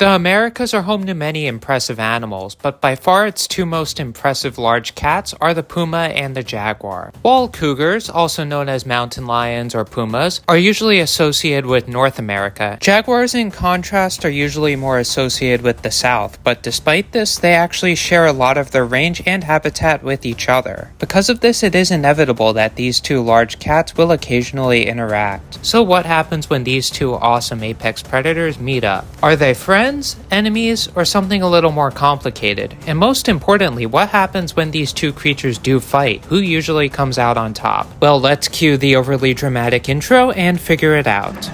The Americas are home to many impressive animals, but by far its two most impressive large cats are the Puma and the Jaguar. While cougars, also known as mountain lions or pumas, are usually associated with North America, jaguars in contrast are usually more associated with the South, but despite this, they actually share a lot of their range and habitat with each other. Because of this, it is inevitable that these two large cats will occasionally interact. So what happens when these two awesome apex predators meet up? Are they friends, enemies, or something a little more complicated? And most importantly, what happens when these two creatures do fight? Who usually comes out on top? Well, let's cue the overly dramatic intro and figure it out.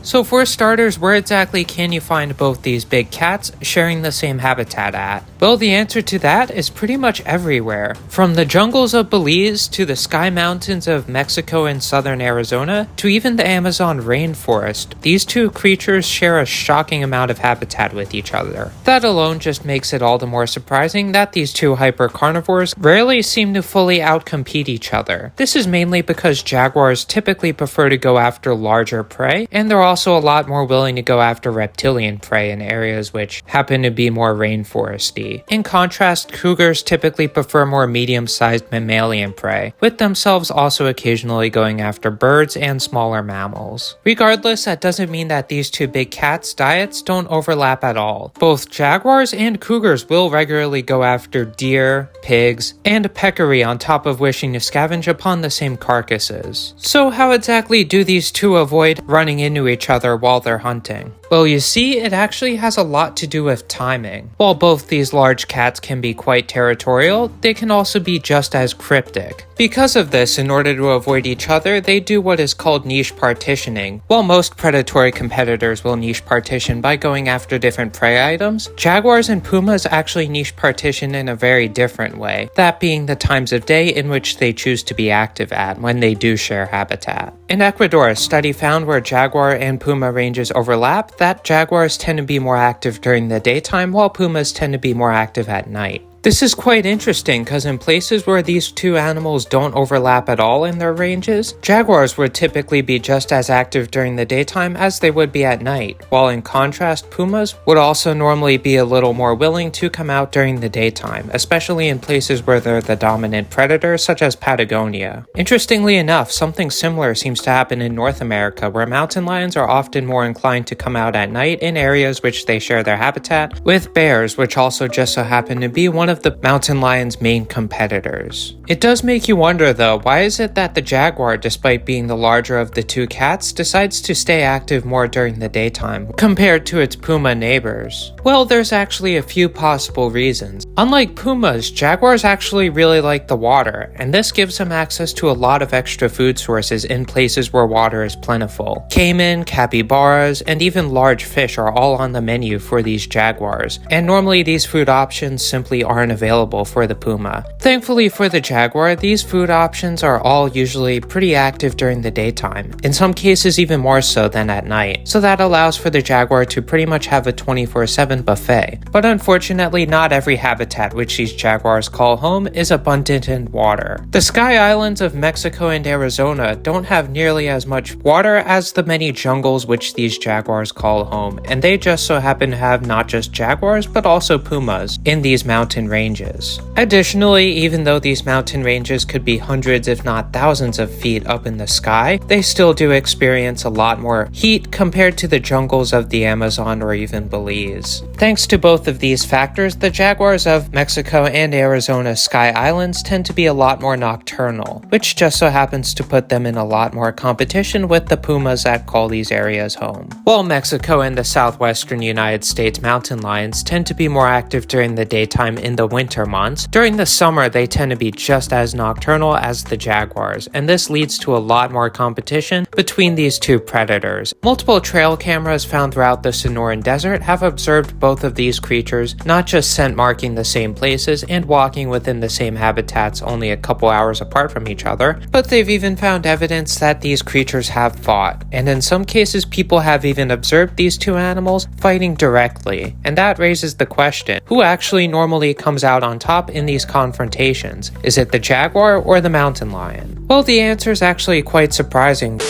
So for starters, where exactly can you find both these big cats sharing the same habitat at? Well, the answer to that is pretty much everywhere. From the jungles of Belize to the sky mountains of Mexico and southern Arizona to even the Amazon rainforest, these two creatures share a shocking amount of habitat with each other. That alone just makes it all the more surprising that these two hyper-carnivores rarely seem to fully outcompete each other. This is mainly because jaguars typically prefer to go after larger prey, and they're also a lot more willing to go after reptilian prey in areas which happen to be more rainforesty. In contrast, cougars typically prefer more medium-sized mammalian prey, with themselves also occasionally going after birds and smaller mammals. Regardless, that doesn't mean that these two big cats' diets don't overlap at all. Both jaguars and cougars will regularly go after deer, pigs, and peccary on top of wishing to scavenge upon the same carcasses. So how exactly do these two avoid running into each other while they're hunting? Well, you see, it actually has a lot to do with timing. While both these large cats can be quite territorial, they can also be just as cryptic. Because of this, in order to avoid each other, they do what is called niche partitioning. While most predatory competitors will niche partition by going after different prey items, jaguars and pumas actually niche partition in a very different way, that being the times of day in which they choose to be active at when they do share habitat. In Ecuador, a study found where jaguar and puma ranges overlap that jaguars tend to be more active during the daytime while pumas tend to be more active at night. This is quite interesting because in places where these two animals don't overlap at all in their ranges, jaguars would typically be just as active during the daytime as they would be at night, while in contrast, pumas would also normally be a little more willing to come out during the daytime, especially in places where they're the dominant predator, such as Patagonia. Interestingly enough, something similar seems to happen in North America, where mountain lions are often more inclined to come out at night in areas which they share their habitat with bears, which also just so happen to be one of the mountain lion's main competitors. It does make you wonder though, why is it that the jaguar, despite being the larger of the two cats, decides to stay active more during the daytime compared to its puma neighbors? Well, there's actually a few possible reasons. Unlike pumas, jaguars actually really like the water, and this gives them access to a lot of extra food sources in places where water is plentiful. Caiman, capybaras, and even large fish are all on the menu for these jaguars, and normally these food options simply aren't available for the puma. Thankfully for the jaguar, these food options are all usually pretty active during the daytime, in some cases even more so than at night, so that allows for the jaguar to pretty much have a 24/7 buffet. But unfortunately, not every habitat which these jaguars call home is abundant in water. The sky islands of Mexico and Arizona don't have nearly as much water as the many jungles which these jaguars call home, and they just so happen to have not just jaguars but also pumas in these mountain ranges. Additionally, even though these mountain ranges could be hundreds if not thousands of feet up in the sky, they still do experience a lot more heat compared to the jungles of the Amazon or even Belize. Thanks to both of these factors, the jaguars of Mexico and Arizona sky islands tend to be a lot more nocturnal, which just so happens to put them in a lot more competition with the pumas that call these areas home. While Mexico and the southwestern United States mountain lions tend to be more active during the daytime in the winter months, during the summer they tend to be just as nocturnal as the jaguars, and this leads to a lot more competition between these two predators. Multiple trail cameras found throughout the Sonoran Desert have observed both of these creatures not just scent marking the the same places and walking within the same habitats only a couple hours apart from each other, but they've even found evidence that these creatures have fought, and in some cases people have even observed these two animals fighting directly. And that raises the question, who actually normally comes out on top in these confrontations? Is it the jaguar or the mountain lion? Well, the answer is actually quite surprising.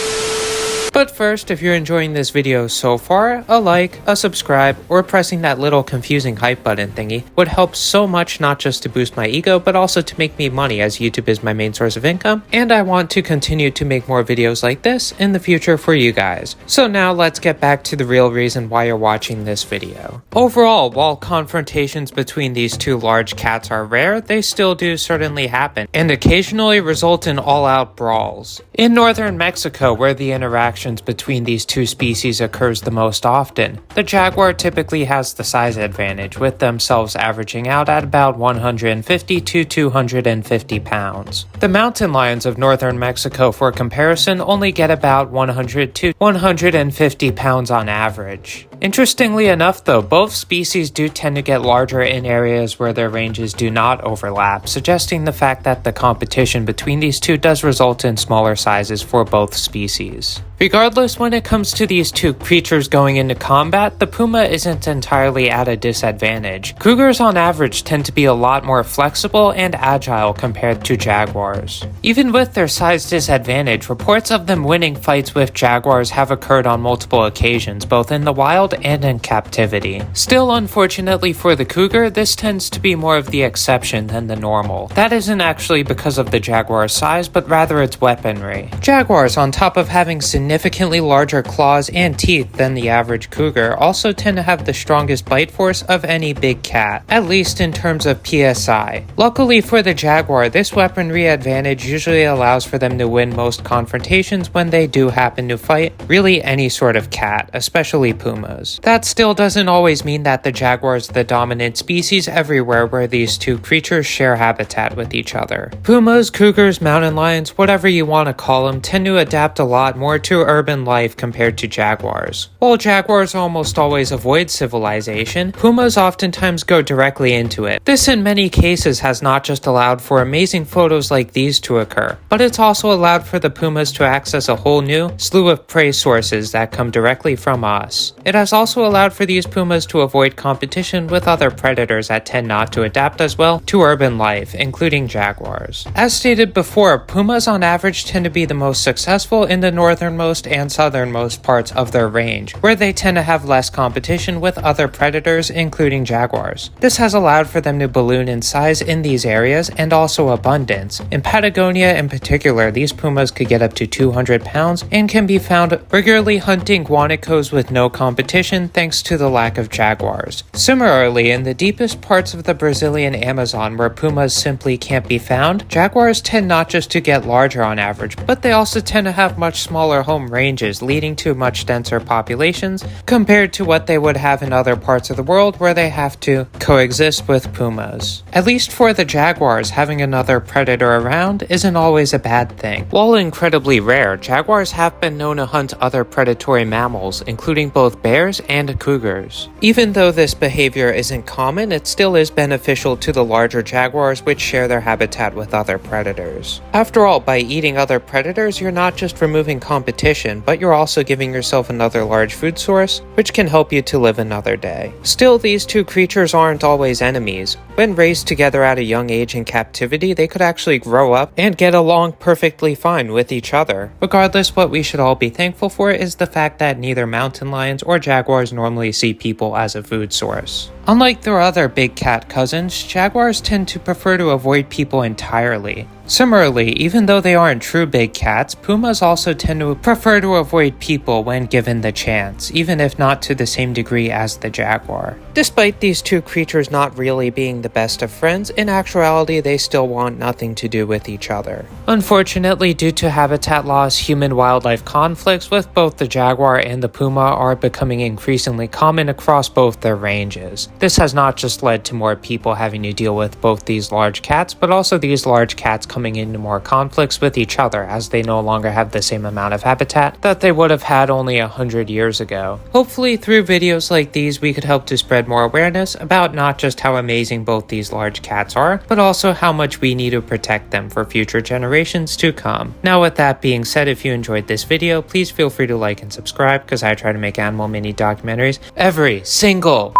But first, if you're enjoying this video so far, a like, a subscribe, or pressing that little confusing hype button thingy would help so much, not just to boost my ego, but also to make me money, as YouTube is my main source of income, and I want to continue to make more videos like this in the future for you guys. So now let's get back to the real reason why you're watching this video. Overall, while confrontations between these two large cats are rare, they still do certainly happen, and occasionally result in all-out brawls. In northern Mexico, where the interaction between these two species occurs the most often, the jaguar typically has the size advantage, with themselves averaging out at about 150 to 250 pounds. The mountain lions of northern Mexico, for comparison, only get about 100 to 150 pounds on average. Interestingly enough though, both species do tend to get larger in areas where their ranges do not overlap, suggesting the fact that the competition between these two does result in smaller sizes for both species. Regardless, when it comes to these two creatures going into combat, the puma isn't entirely at a disadvantage. Cougars on average tend to be a lot more flexible and agile compared to jaguars. Even with their size disadvantage, reports of them winning fights with jaguars have occurred on multiple occasions, both in the wild and in captivity. Still, unfortunately for the cougar, this tends to be more of the exception than the normal. That isn't actually because of the jaguar's size, but rather its weaponry. Jaguars, on top of having significantly larger claws and teeth than the average cougar, also tend to have the strongest bite force of any big cat, at least in terms of PSI. Luckily for the jaguar, this weaponry advantage usually allows for them to win most confrontations when they do happen to fight really any sort of cat, especially pumas. That still doesn't always mean that the jaguar is the dominant species everywhere where these two creatures share habitat with each other. Pumas, cougars, mountain lions, whatever you want to call them, tend to adapt a lot more to urban life compared to jaguars. While jaguars almost always avoid civilization, pumas oftentimes go directly into it. This in many cases has not just allowed for amazing photos like these to occur, but it's also allowed for the pumas to access a whole new slew of prey sources that come directly from us. It has also allowed for these pumas to avoid competition with other predators that tend not to adapt as well to urban life, including jaguars. As stated before, pumas on average tend to be the most successful in the northernmost and southernmost parts of their range, where they tend to have less competition with other predators, including jaguars. This has allowed for them to balloon in size in these areas and also abundance. In Patagonia in particular, these pumas could get up to 200 pounds and can be found regularly hunting guanacos with no competition thanks to the lack of jaguars. Similarly, in the deepest parts of the Brazilian Amazon where pumas simply can't be found, jaguars tend not just to get larger on average, but they also tend to have much smaller home ranges, leading to much denser populations compared to what they would have in other parts of the world where they have to coexist with pumas. At least for the jaguars, having another predator around isn't always a bad thing. While incredibly rare, jaguars have been known to hunt other predatory mammals, including both bears and cougars. Even though this behavior isn't common, it still is beneficial to the larger jaguars which share their habitat with other predators. After all, by eating other predators, you're not just removing competition, but you're also giving yourself another large food source, which can help you to live another day. Still, these two creatures aren't always enemies. When raised together at a young age in captivity, they could actually grow up and get along perfectly fine with each other. Regardless, what we should all be thankful for is the fact that neither mountain lions or jaguars normally see people as a food source. Unlike their other big cat cousins, jaguars tend to prefer to avoid people entirely. Similarly, even though they aren't true big cats, pumas also tend to prefer to avoid people when given the chance, even if not to the same degree as the jaguar. Despite these two creatures not really being the best of friends, in actuality they still want nothing to do with each other. Unfortunately, due to habitat loss, human-wildlife conflicts with both the jaguar and the puma are becoming increasingly common across both their ranges. This has not just led to more people having to deal with both these large cats, but also these these large cats coming into more conflicts with each other as they no longer have the same amount of habitat that they would have had only 100 years ago. Hopefully through videos like these we could help to spread more awareness about not just how amazing both these large cats are, but also how much we need to protect them for future generations to come. Now with that being said, if you enjoyed this video, please feel free to like and subscribe because I try to make animal mini documentaries every single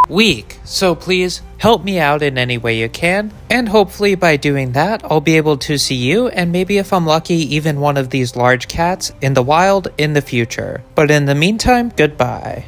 week. So please help me out in any way you can, and hopefully by doing that I'll be able to see you, and maybe if I'm lucky even one of these large cats in the wild in the future. But in the meantime, goodbye.